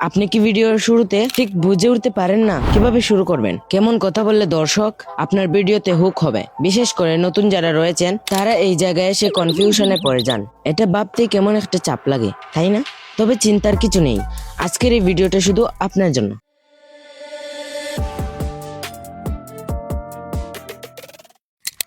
আপনি কি ভিডিওর শুরুতে ঠিক বুঝে উঠতে পারেন না কিভাবে শুরু করবেন, কেমন কথা বললে দর্শক আপনার ভিডিওতে হুক হবে? বিশেষ করে নতুন যারা রয়েছেন তারা এই জায়গায় এসে কনফিউশনে পড়ে যান। এটা ভাবতে কেমন একটা চাপ লাগে, তাই না? তবে চিন্তার কিছু নেই, আজকের এই ভিডিওটা শুধু আপনার জন্য।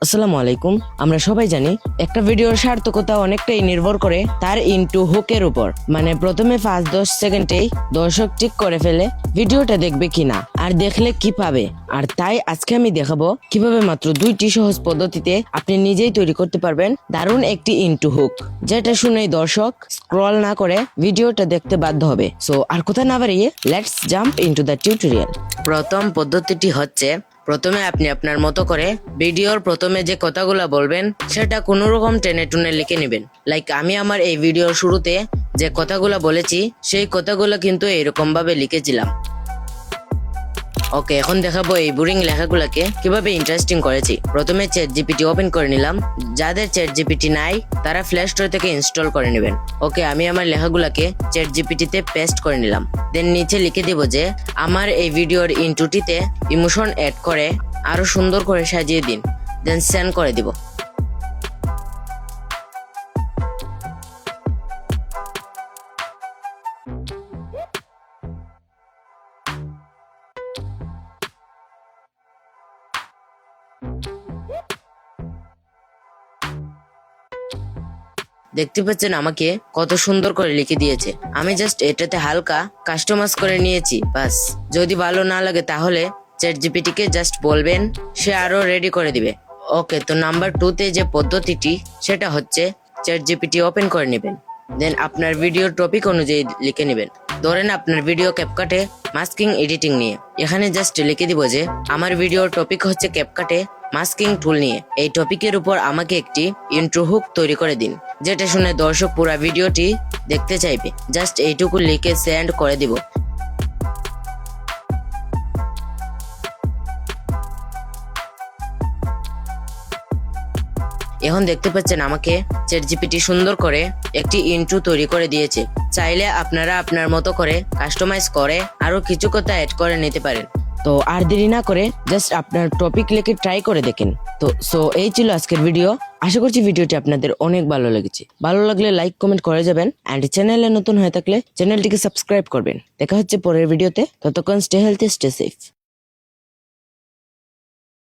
আসসালামু আলাইকুম। আমরা সবাই জানি একটা ভিডিওর সার্থকতা অনেকটাই নির্ভর করে তার ইনটু হুকের উপর। মানে প্রথমে 5-10 সেকেন্ডেই দর্শক ঠিক করে ফেলে ভিডিওটা দেখবে কিনা আর দেখলে কি পাবে। আর তাই আজকে আমি দেখাবো কিভাবে মাত্র 2টি সহজ পদ্ধতিতে আপনি নিজেই তৈরি করতে পারবেন দারুণ একটি ইনটু হুক, যেটা শুনেই দর্শক স্ক্রল না করে ভিডিওটা দেখতে বাধ্য হবে। সো আর কথা না বাড়িয়ে let's jump into the tutorial. প্রথম পদ্ধতিটি হচ্ছে, প্রথমে আপনি আপনার মতো করে ভিডিওর প্রথমে যে কথাগুলো বলবেন সেটা কোনো রকম টেনে টুনে লিখে নেবেন। লাইক আমি আমার এই ভিডিওর শুরুতে যে কথাগুলো বলেছি সেই কথাগুলো কিন্তু এরকম ভাবে লিখেছিলাম। ওকে, এখন দেখাবো এই বোরিং লেখাগুলোকে কিভাবে ইন্টারেস্টিং করেছি। প্রথমে চ্যাট জিপিটি ওপেন করে নিলাম। যাদের চ্যাট জিপিটি নাই তারা প্লে স্টোর থেকে ইনস্টল করে নেবেন। ওকে, আমি আমার লেখাগুলোকে চ্যাট জিপিটিতে পেস্ট করে নিলাম। দেন নিচে লিখে দিব যে আমার এই ভিডিওর ইন্ট্রোটিতে ইমোশন অ্যাড করে আরো সুন্দর করে সাজিয়ে দিন। দেন সেন্ড করে দিব। দেখতে পাচ্ছেন আমাকে কত সুন্দর করে লিখে দিয়েছে। আমি জাস্ট এটাতে হালকা কাস্টমাইজ করে নিয়েছি, বাস। যদি ভালো না লাগে তাহলে চ্যাট জিপিটি কে জাস্ট বলবেন, সে আরো রেডি করে দিবে। ওকে, তো নাম্বার 2তে যে পদ্ধতিটি সেটা হচ্ছে চ্যাট জিপিটি ওপেন করে নেবেন। দেন আপনার ভিডিও টপিক অনুযায়ী লিখে নেবেন। ধরেন আপনার ভিডিও ক্যাপকাটে মাস্কিং এডিটিং নিয়ে। এখানে জাস্ট লিখে দিব যে আমার ভিডিওর টপিক হচ্ছে ক্যাপকাটে মাস্কিং টুল নিয়ে। এই টপিকের উপর আমাকে একটি ইন্ট্রো হুক তৈরি করে দিন, যেটা শুনে দর্শক পুরো ভিডিওটি দেখতে চাইবে। জাস্ট এইটুকু লিখে সেন্ড করে দিব। এখন দেখতে পাচ্ছেন আমাকে চ্যাট জিপিটি সুন্দর করে একটি ইন্ট্রো তৈরি করে দিয়েছে। চাইলে আপনারা আপনার মতো করে কাস্টমাইজ করে আরো কিছু কথা অ্যাড করে নিতে পারেন। তো আর দেরি না করে জাস্ট আপনার টপিক লিখে ট্রাই করে দেখেন। তো এই ছিল আজকের ভিডিও। আশা করছি ভিডিওটি আপনাদের অনেক ভালো লেগেছে। ভালো লাগলে লাইক কমেন্ট করে যাবেন, এন্ড চ্যানেলে নতুন হয়ে থাকলে চ্যানেলটিকে সাবস্ক্রাইব করবেন। দেখা হচ্ছে পরের ভিডিওতে। ততক্ষণ স্টে হেলথি, স্টে সেফ।